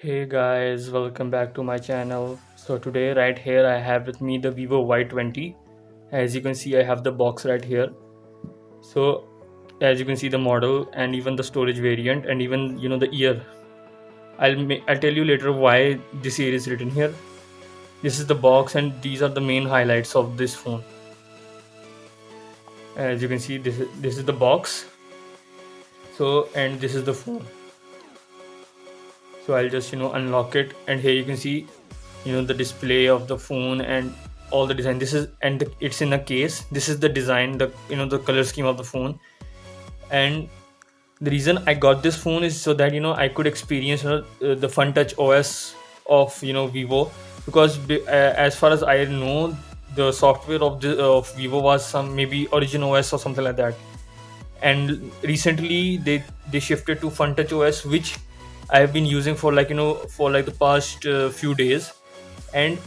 Hey guys, welcome back to my channel. So today right here I have with me the VIVO Y20. As you can see I have the box right here. So as you can see the model and even the storage variant and even the year. I'll tell you later why this year is written here. This is the box and these are the main highlights of this phone. As you can see this is the box. So and this is the phone. So I'll just unlock it and here you can see the display of the phone and all the design. This is and it's in a case. This is the design, the color scheme of the phone. And the reason I got this phone is so that I could experience the Funtouch OS of Vivo, because as far as I know the software of Vivo was some maybe Origin OS or something like that, and recently they shifted to Funtouch OS, which I have been using for for like the past few days. And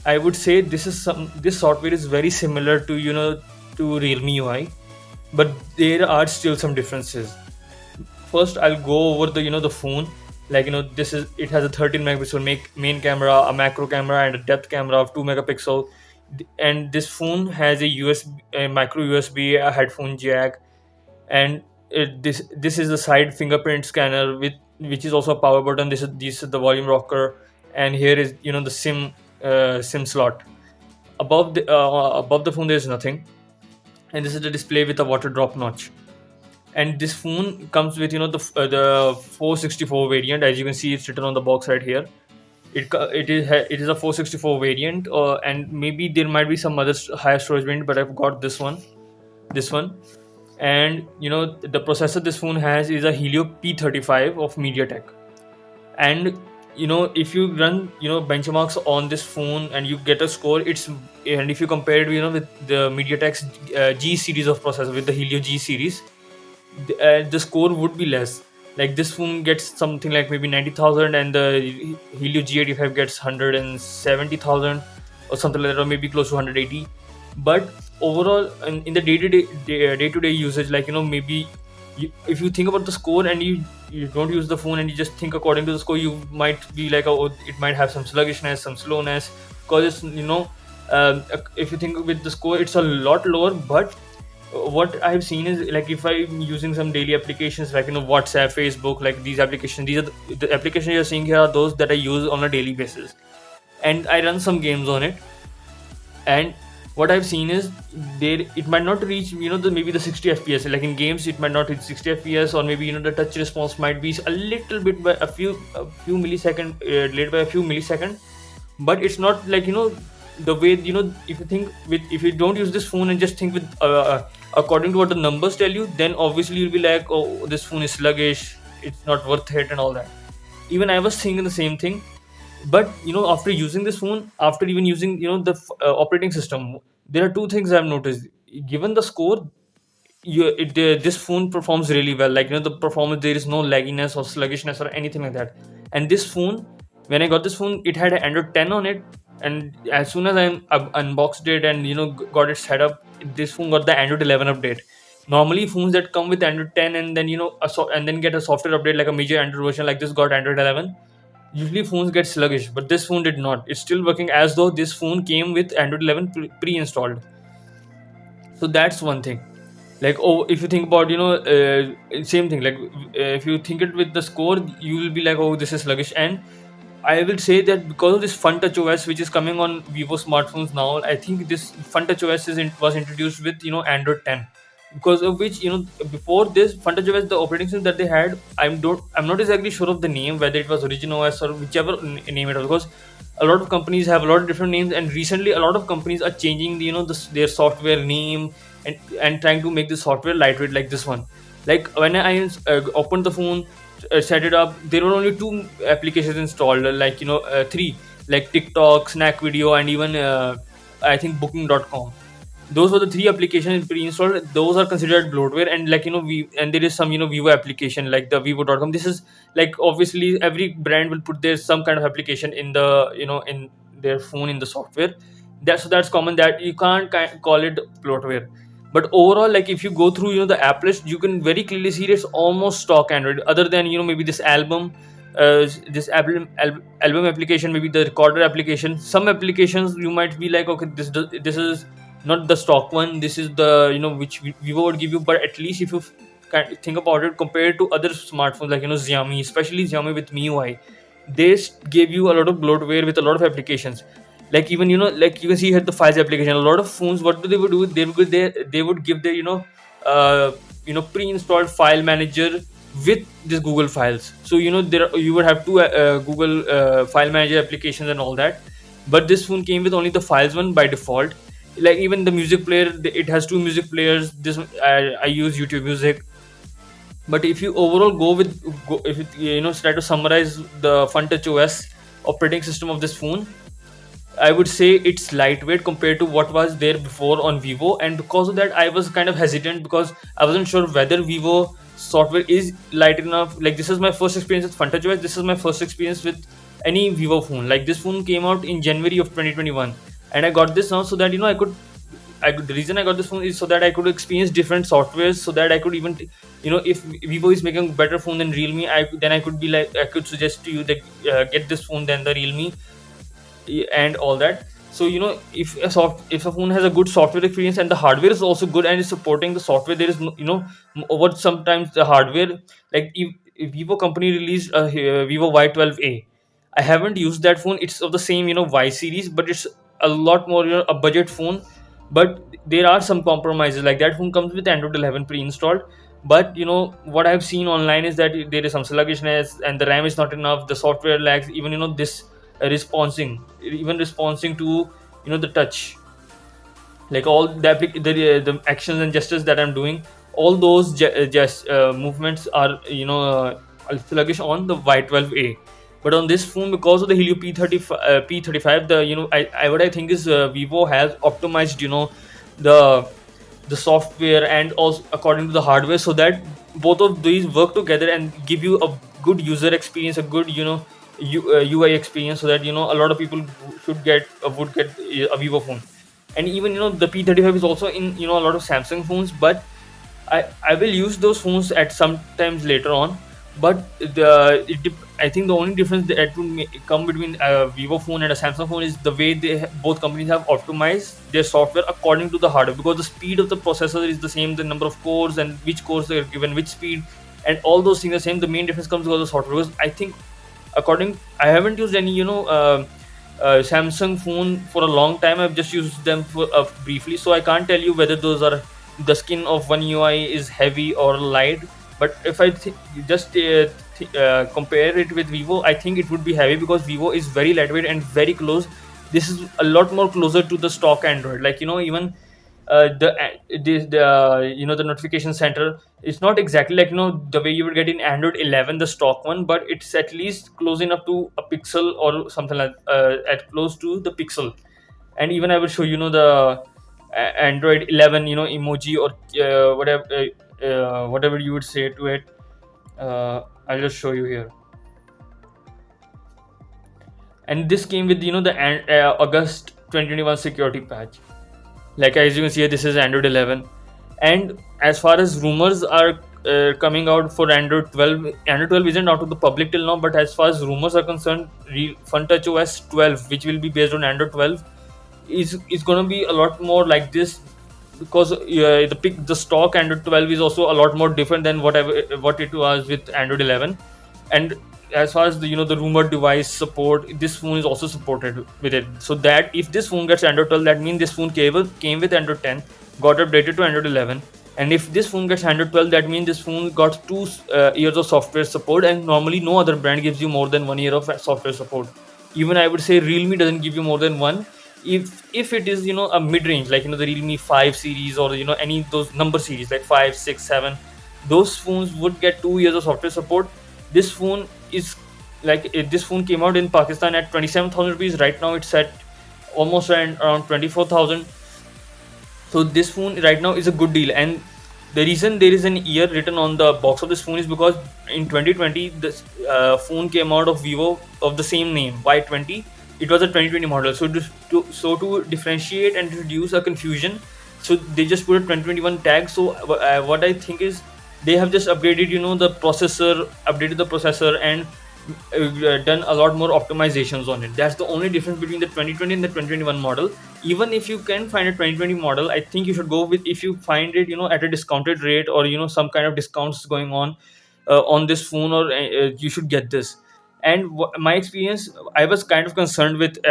I would say this software is very similar to to Realme UI, but there are still some differences. First I'll go over the phone. Like this is it has a 13 megapixel main camera, a macro camera, and a depth camera of 2 megapixel. And this phone has a micro USB, a headphone jack, and this is the side fingerprint scanner with which is also a power button. This is the volume rocker, and here is the sim slot. Above the phone there is nothing, and this is the display with a water drop notch. And this phone comes with the 464 variant. As you can see, it's written on the box right here. It is a 464 variant, and maybe there might be some other higher storage variant, but I've got this one. And the processor this phone has is a Helio P35 of MediaTek. And if you run benchmarks on this phone and you get a score, and if you compare it with the MediaTek's G series of processor, with the Helio G series, the score would be less. Like this phone gets something like maybe 90,000, and the Helio G85 gets 170,000 or something like that, or maybe close to 180. But overall, in the day-to-day usage, like maybe if you think about the score and you don't use the phone and you just think according to the score, you might be like, oh, it might have some sluggishness, some slowness, because it's if you think with the score, it's a lot lower. But what I've seen is, like, if I'm using some daily applications like WhatsApp, Facebook, like these applications, these are the applications you're seeing here are those that I use on a daily basis, and I run some games on it. And what I've seen is, there it might not reach maybe the 60 fps. Like in games it might not reach 60 fps, or maybe the touch response might be a little bit by a few millisecond, delayed by a few milliseconds. But it's not like the way, if you think with, if you don't use this phone and just think with according to what the numbers tell you, then obviously you'll be like, oh, this phone is sluggish, it's not worth it and all that. Even I was thinking the same thing. But after using this phone, after even using the operating system, there are two things I've noticed. Given the score, this phone performs really well. Like the performance, there is no lagginess or sluggishness or anything like that. And this phone, when I got this phone, it had an Android 10 on it. And as soon as unboxed it and got it set up, this phone got the Android 11 update. Normally phones that come with Android 10 and then and then get a software update like a major Android version like this got Android 11, usually phones get sluggish, but this phone did not. It's still working as though this phone came with Android 11 pre-installed. So that's one thing. Like, oh, if you think about same thing, like if you think it with the score, you will be like, oh, this is sluggish. And I will say that because of this Funtouch OS, which is coming on Vivo smartphones now, I think this Funtouch OS was introduced with Android 10, because of which before this Funtouch OS, the operating system that they had, I'm not exactly sure of the name, whether it was Origin OS or whichever name it was, because a lot of companies have a lot of different names, and recently a lot of companies are changing their software name, and trying to make the software lightweight, like this one. Like when I opened the phone, set it up, there were only two applications installed, like three, like TikTok, Snack Video, and even I think Booking.com. Those were the three applications pre-installed. Those are considered bloatware. And like and there is some Vivo application like the Vivo.com. This is like, obviously every brand will put their some kind of application in the in their phone, in the software. That's common, that you can't call it bloatware. But overall, like if you go through the app list, you can very clearly see it's almost stock Android, other than maybe this album, this album application, maybe the recorder application. Some applications you might be like, okay, this is not the stock one, this is the, which Vivo would give you. But at least if you kind think about it, compared to other smartphones like, Xiaomi, especially Xiaomi with MIUI, they gave you a lot of bloatware with a lot of applications. Like, even, like you can see here the files application. A lot of phones, what do they would do, they would give their, uh, pre-installed file manager with this Google files. So, there you would have two Google file manager applications and all that. But this phone came with only the files one by default. Like, even the music player, it has two music players. This I use YouTube Music. But if you overall if you, try to summarize the Funtouch OS operating system of this phone, I would say it's lightweight compared to what was there before on Vivo, and because of that, I was kind of hesitant because I wasn't sure whether Vivo software is light enough. Like, this is my first experience with Funtouch OS. This is my first experience with any Vivo phone. Like, this phone came out in January of 2021, and I got this now so that, the reason I got this phone is so that I could experience different softwares, so that I could even, if Vivo is making a better phone than Realme, then I could be like, I could suggest to you that get this phone than the Realme and all that. So, if a phone has a good software experience and the hardware is also good and is supporting the software, there is no, over sometimes the hardware, like, if Vivo company released a Vivo Y12A. I haven't used that phone. It's of the same, Y series, but it's a lot more, a budget phone. But there are some compromises. Like, that phone comes with Android 11 pre-installed. But, what I've seen online is that there is some sluggishness and the RAM is not enough. The software lags. Even, this responding to, the touch, like, all the actions and gestures that I'm doing, all those just movements are, sluggish on the Y12A. But on this phone, because of the Helio P35, the, what I think is, Vivo has optimized, the software and also according to the hardware, so that both of these work together and give you a good user experience, a good, UI experience, so that, a lot of people would get a Vivo phone. And even, the P35 is also in, a lot of Samsung phones. But I will use those phones at some times later on. But I think the only difference that would come between a Vivo phone and a Samsung phone is the way both companies have optimized their software according to the hardware, because the speed of the processor is the same, the number of cores and which cores they are given which speed, and all those things are the same. The main difference comes because of the software. Because I think, I haven't used any, Samsung phone for a long time. I've just used them for briefly, so I can't tell you whether those are, the skin of one UI is heavy or light. But if I just compare it with Vivo, I think it would be heavy, because Vivo is very lightweight and very close. This is a lot more closer to the stock Android. Like, even the notification center, it's not exactly like, the way you would get in Android 11, the stock one, but it's at least close enough to a Pixel or something like, at close to the Pixel. And even I will show, the Android 11, emoji or whatever you would say to it. I'll just show you here. And this came with, the August 2021 security patch. Like, as you can see here, this is Android 11. And as far as rumors are coming out for Android 12, Android 12 isn't out to the public till now, but as far as rumors are concerned, Funtouch OS 12, which will be based on Android 12, is going to be a lot more like this, because the stock Android 12 is also a lot more different than what it was with Android 11. And as far as the rumored device support, this phone is also supported with it. So that if this phone gets Android 12, that means this phone came with Android 10, got updated to Android 11. And if this phone gets Android 12, that means this phone got 2 years of software support, and normally no other brand gives you more than 1 year of software support. Even I would say Realme doesn't give you more than one. If it is, a mid-range, like, the Realme 5 series, or, any of those number series like 5, 6, 7, those phones would get 2 years of software support. This phone is like, this phone came out in Pakistan at 27,000 rupees. Right now it's at almost around 24,000. So this phone right now is a good deal. And the reason there is an year written on the box of this phone is because in 2020 this phone came out of Vivo of the same name, Y20. It was a 2020 model. So to differentiate and reduce a confusion, so they just put a 2021 tag. So what I think is, they have just updated, the processor, and done a lot more optimizations on it. That's the only difference between the 2020 and the 2021 model. Even if you can find a 2020 model, I think you should go with, if you find it, at a discounted rate, or some kind of discounts going on this phone, or you should get this. And my experience, I was kind of concerned with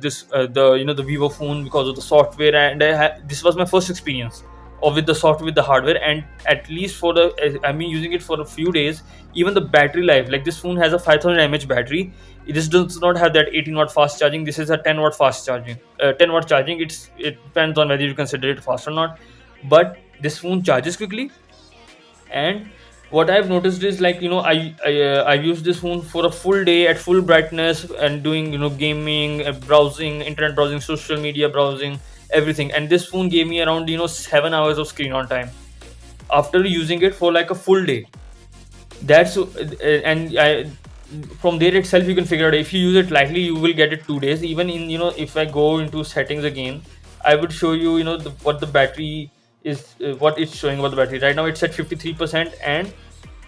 this the the Vivo phone, because of the software, and this was my first experience or with the software, with the hardware. And at least for the I've been using it for a few days. Even the battery life, like this phone has a 5000 mAh battery. This does not have that 18 watt fast charging. This is a 10 watt fast charging, 10 watt charging. It depends on whether you consider it fast or not, but this phone charges quickly. And what I've noticed is, like, I've used this phone for a full day at full brightness, and doing gaming, browsing, internet browsing, social media browsing, everything. And this phone gave me around 7 hours of screen on time after using it for like a full day. That's and from there itself you can figure out, if you use it lightly, you will get it 2 days. Even in, if I go into settings again, I would show you, what the battery is, what it's showing about the battery. Right now it's at 53%, and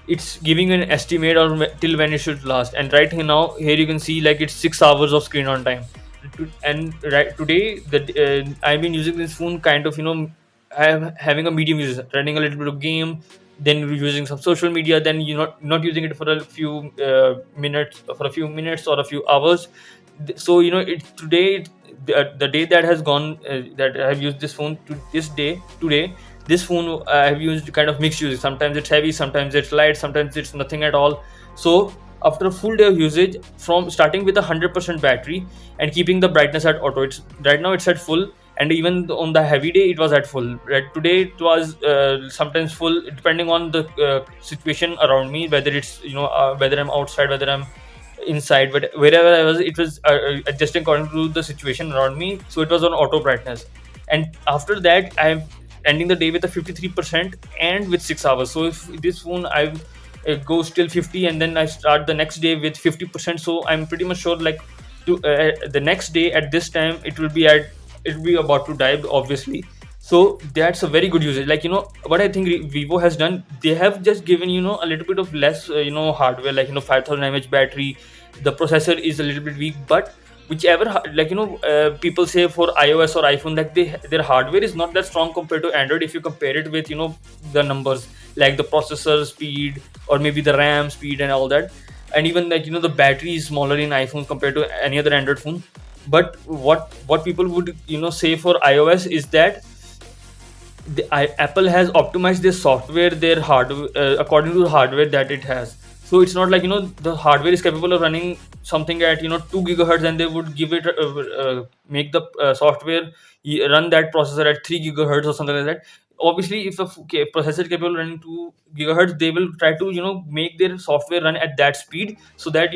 it's giving an estimate on till when it should last. And right here, now here you can see, like, it's 6 hours of screen on time. And right today, I've been using this phone kind of, having a medium use, running a little bit of game, then using some social media, then not using it for a few minutes or a few hours. So the day that has gone, that I have used this phone to this day today, this phone I have used kind of mixed usage. Sometimes it's heavy, sometimes it's light, sometimes it's nothing at all. So after a full day of usage, from starting with 100% battery and keeping the brightness at auto, it's right now it's at full. And even on the heavy day it was at full. Right today it was sometimes full, depending on the situation around me, whether it's whether I'm outside, whether I'm inside, but wherever I was, it was adjusting according to the situation around me. So it was on auto brightness. And after that, I'm ending the day with a 53% and with 6 hours. So if this phone I goes till 50, and then I start the next day with 50%, so I'm pretty much sure, like, to the next day at this time it will be about to die, obviously. So that's a very good usage. Like, what I think Vivo has done, they have just given a little bit of less hardware, like 5000 mAh battery. The processor is a little bit weak, but whichever like, people say for iOS or iPhone, like, their hardware is not that strong compared to Android, if you compare it with the numbers, like the processor speed, or maybe the RAM speed and all that. And even, like, the battery is smaller in iPhone compared to any other Android phone. But what people would say for iOS is that Apple has optimized their software, their hardware, according to the hardware that it has. So it's not like, the hardware is capable of running something at 2 gigahertz, and they would give it make the software run that processor at 3 gigahertz or something like that. Obviously, if a processor is capable of running 2 gigahertz, they will try to make their software run at that speed, so that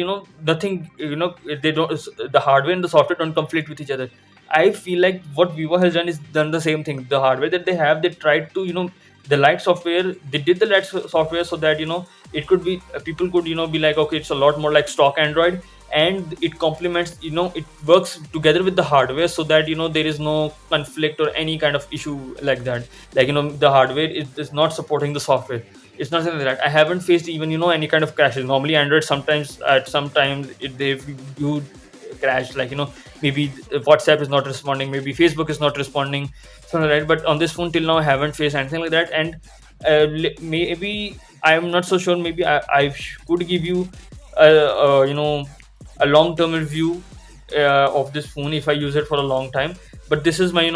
nothing, they don't, the hardware and the software don't conflict with each other. I feel like what Vivo has done is done the same thing. The hardware that they have, they tried to, the light software, they did the light software so that it could be, people could be like, okay, it's a lot more like stock Android, and it complements, it works together with the hardware, so that there is no conflict or any kind of issue like that. Like, the hardware is not supporting the software. It's not something like that. I haven't faced even any kind of crashes. Normally Android, sometimes at some times they do crash, like, maybe WhatsApp is not responding, maybe Facebook is not responding, something like that. But on this phone, till now, I haven't faced anything like that. And maybe I'm not so sure, maybe I could give you a long-term review of this phone if I use it for a long time. But this is my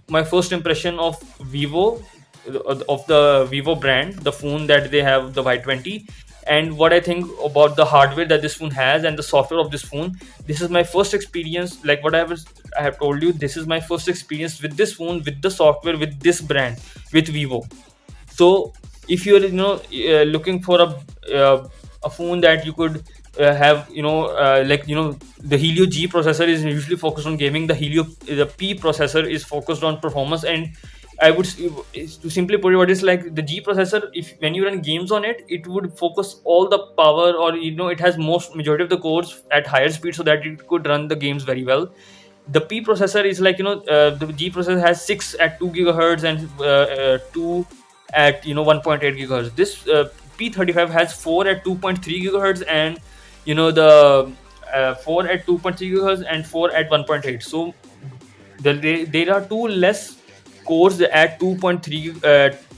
my first impression of Vivo, of the Vivo brand, the phone that they have, the Y20, and what I think about the hardware that this phone has and the software of this phone. This is my first experience, like what I have told you. This is my first experience with this phone, with the software, with this brand, with Vivo. So if you're looking for a phone that you could have, like, the Helio G processor is usually focused on gaming, the P processor is focused on performance. And I would to simply put it, what is like the G processor, if when you run games on it, it would focus all the power, or it has most majority of the cores at higher speed, so that it could run the games very well. The P processor is like, the G processor has 6 at 2 gigahertz, and 2 at 1.8 gigahertz. This P35 has 4 at 2.3 gigahertz, and the 4 at 2.3 gigahertz and 4 at 1.8. So there are two less cores at 2.3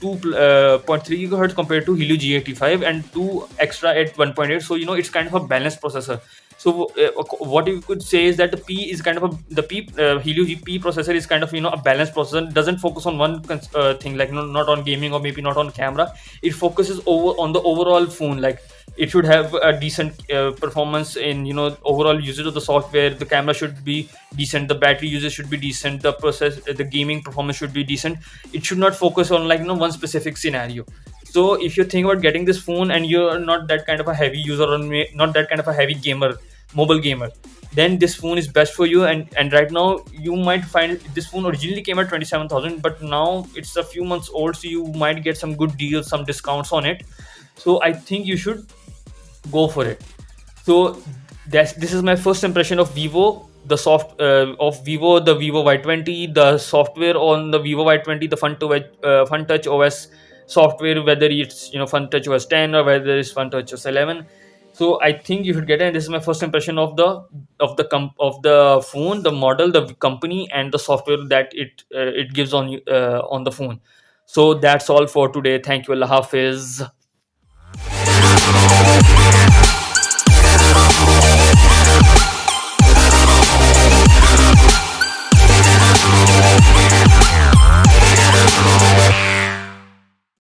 gigahertz compared to Helio G85, and two extra at 1.8. So it's kind of a balanced processor. So what you could say is that the P is kind of the P Helio P processor is kind of a balanced processor. Doesn't focus on one thing, like not on gaming or maybe not on camera. It focuses over on the overall phone. Like it should have a decent performance in overall usage of the software. The camera should be decent, the battery usage should be decent, the gaming performance should be decent. It should not focus on like one specific scenario. So if you think about getting this phone and you're not that kind of a heavy user or not that kind of a heavy gamer, mobile gamer, then this phone is best for you. And right now you might find this phone originally came at 27,000, but now it's a few months old, so you might get some good deals, some discounts on it. So I think you should go for it. So this is my first impression of Vivo, of Vivo, the Vivo Y20, the software on the Vivo Y20, the Funtouch OS software, whether it's Funtouch OS 10 or whether it's Funtouch OS 11. So I think you should get it. And this is my first impression of the phone, the model, the company, and the software that it gives on the phone. So that's all for today. Thank you. Allah Hafiz.